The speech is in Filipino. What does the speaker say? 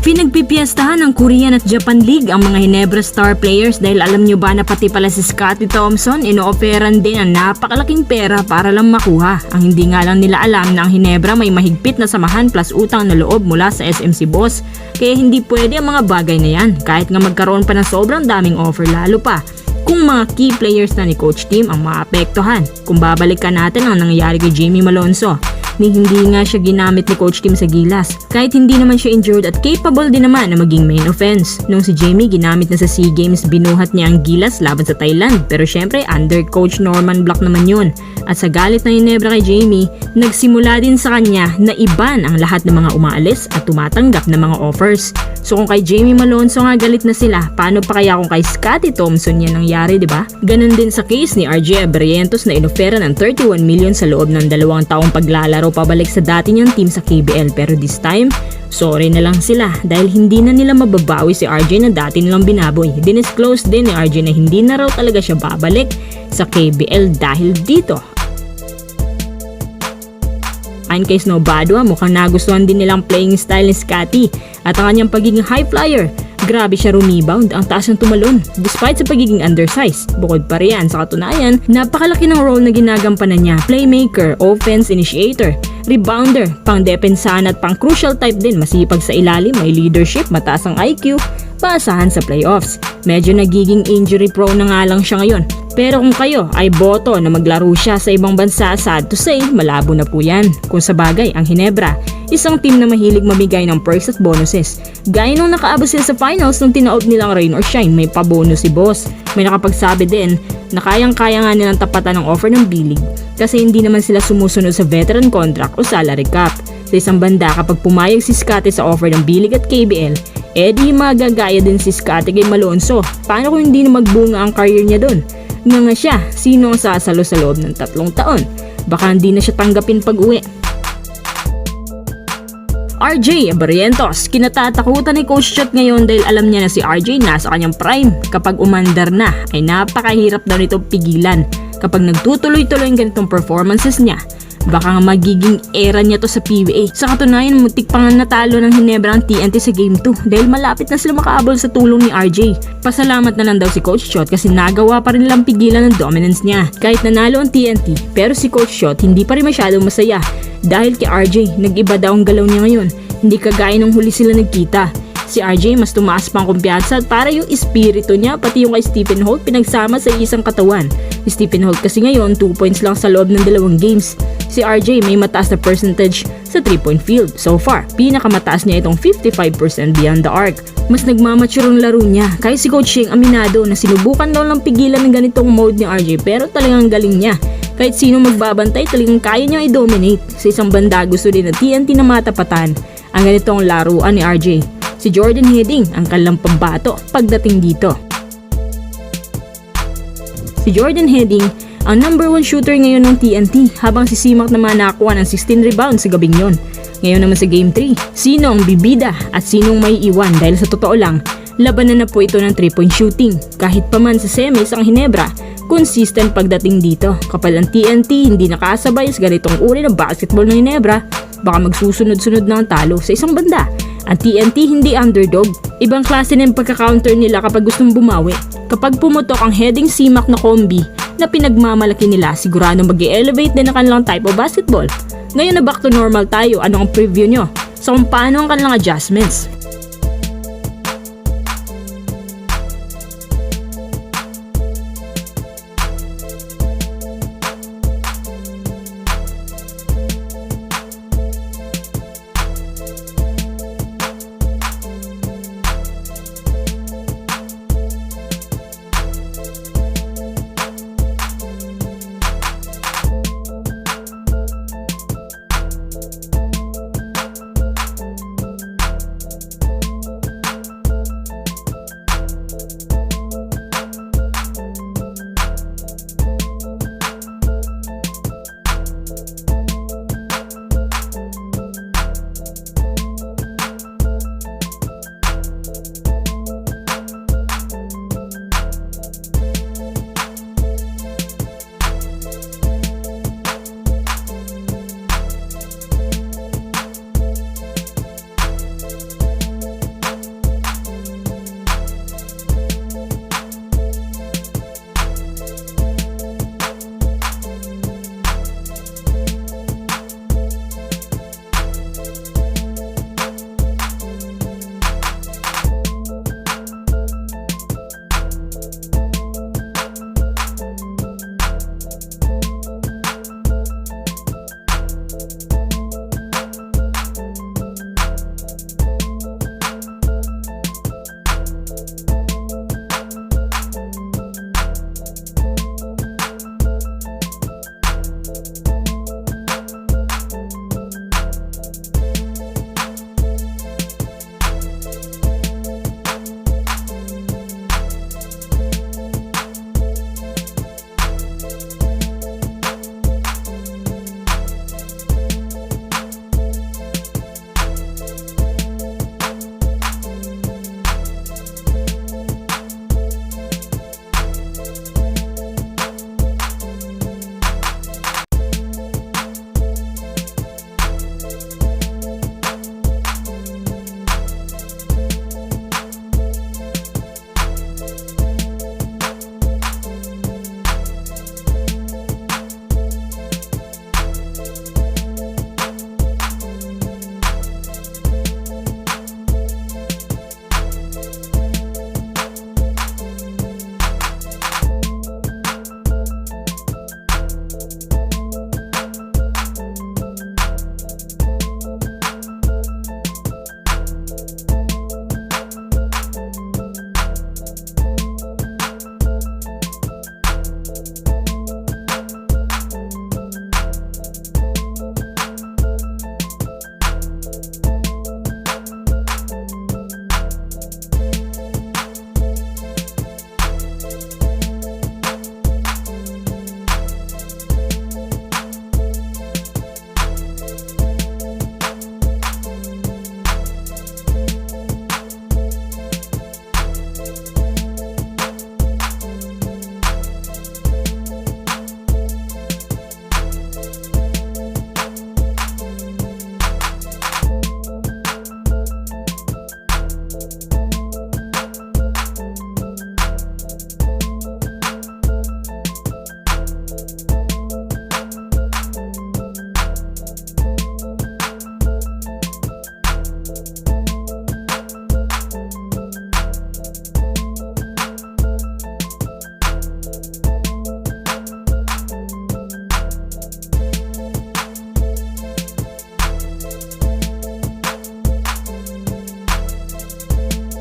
Pinagpipiestahan ng Korean at Japan League ang mga Ginebra star players dahil alam nyo ba na pati pala si Scottie Thompson ino-offeran din ang napakalaking pera para lang makuha. Ang hindi nga lang nila alam na ang Ginebra may mahigpit na samahan plus utang na loob mula sa SMC boss, kaya hindi pwede ang mga bagay na yan kahit nga magkaroon pa ng sobrang daming offer, lalo pa kung mga key players na ni Coach Tim ang maapektuhan. Kung babalikan natin ang nangyayari kay Jamie Malonzo, ni hindi nga siya ginamit ni Coach Tim sa Gilas kahit hindi naman siya injured at capable din naman na maging main offense. Nung si Jamie ginamit na sa SEA Games, binuhat niya ang Gilas laban sa Thailand, pero syempre under Coach Norman Block naman yun. At sa galit ng Ginebra kay Jamie, nagsimula din sa kanya na iban ang lahat ng mga umaalis at tumatanggap ng mga offers. So kung kay Jamie Malonzo nga galit na sila, paano pa kaya kung kay Scottie Thompson yan nangyari, diba? Ganon din sa case ni RJ Abrientos na inofera ng 31 million sa loob ng 2 taong paglalaro pabalik sa dati niyang team sa KBL, pero this time, sorry na lang sila dahil hindi na nila mababawi si RJ na dati nilang binaboy. Dinisclose din ni RJ na hindi na raw talaga siya babalik sa KBL dahil dito. Ayon kay Snow Badua, mukhang nagustuhan din nilang playing style ni Scottie at ang kanyang pagiging high flyer. Grabe siya rebound, ang taas ng tumalon despite sa pagiging undersized. Bukod pa riyan, sa katunayan, napakalaki ng role na ginagampanan niya: playmaker, offense initiator, rebounder, pang-depensahan at pang-crucial type din. Masipag sa ilalim, may leadership, mataas ang IQ, paasahan sa playoffs. Medyo nagiging injury prone na nga lang siya ngayon. Pero kung kayo ay boto na maglaro siya sa ibang bansa, sad to say, malabo na po yan. Kung sa bagay, ang Ginebra, isang team na mahilig mamigay ng perks at bonuses. Gaya nung nakaabot sila sa finals nung tinaob nilang rain or shine, may pabonus si boss. May nakapagsabi din na kayang-kaya nga nilang tapatan ng offer ng B-League kasi hindi naman sila sumusunod sa veteran contract o salary cap. Sa isang banda, kapag pumayag si Scottie sa offer ng B-League at KBL, di magagaya din si Scottie kay Malonzo. Paano kung hindi na magbunga ang career niya doon? Nga siya, sino ang sasalo sa loob ng 3 taon? Baka hindi na siya tanggapin pag-uwi. RJ Abrientos, kinatatakutan ni Coach Chot ngayon dahil alam niya na si RJ nasa kanyang prime. Kapag umandar na, ay napakahirap daw nito pigilan kapag nagtutuloy-tuloy ang ganitong performances niya. Baka nga magiging era niya to sa PBA. Sa katunayan, muntik pa nga natalo ng Ginebra ang TNT sa Game 2 dahil malapit na sila makaabol sa tulong ni RJ. Pasalamat na lang daw si Coach Chot kasi nagawa pa rin nilang pigilan ng dominance niya. Kahit nanalo ang TNT, pero si Coach Chot hindi pa rin masyadong masaya dahil kay RJ, nag-iba daw ang galaw niya ngayon. Hindi kagaya nung huli sila nagkita. Si RJ mas tumaas pang kumpiyansa at para yung espiritu niya, pati yung kay Stephen Holt pinagsama sa isang katawan. Si Stephen Holt kasi ngayon 2 points lang sa loob ng 2 games. Si RJ may mataas na percentage sa 3-point field. So far, pinakamataas niya itong 55% beyond the arc. Mas nagmamature ang laro niya. Kaya si Coach Shing aminado na sinubukan daw lang pigilan ng ganitong mode ni RJ pero talagang galing niya. Kahit sino magbabantay, talagang kaya niyang i-dominate. Sa isang banda, gusto din ng TNT na matapatan ang ganitong laruan ni RJ. Si Jordan Hedding ang kanilang pambato pagdating dito. Si Jordan Hedding ang number 1 shooter ngayon ng TNT habang si Simak naman nakakuha ng 16 rebounds sa gabing yon. Ngayon naman sa Game 3, sino ang bibida at sinong may iwan dahil sa totoo lang, labanan na po ito ng 3-point shooting. Kahit pa man sa semis ang Ginebra, consistent pagdating dito. Kapag ang TNT hindi nakasabay sa ganitong uri ng basketball ng Ginebra, baka magsusunod-sunod na ang talo. Sa isang banda, ang TNT hindi underdog. Ibang klase na yung pagka-counter nila kapag gustong bumawi. Kapag pumutok ang Hedding Simak na kombi na pinagmamalaki nila, sigurado mag-elevate din ang kanilang type of basketball. Ngayon na back to normal tayo, ano ang preview nyo? So kung paano ang kanilang adjustments?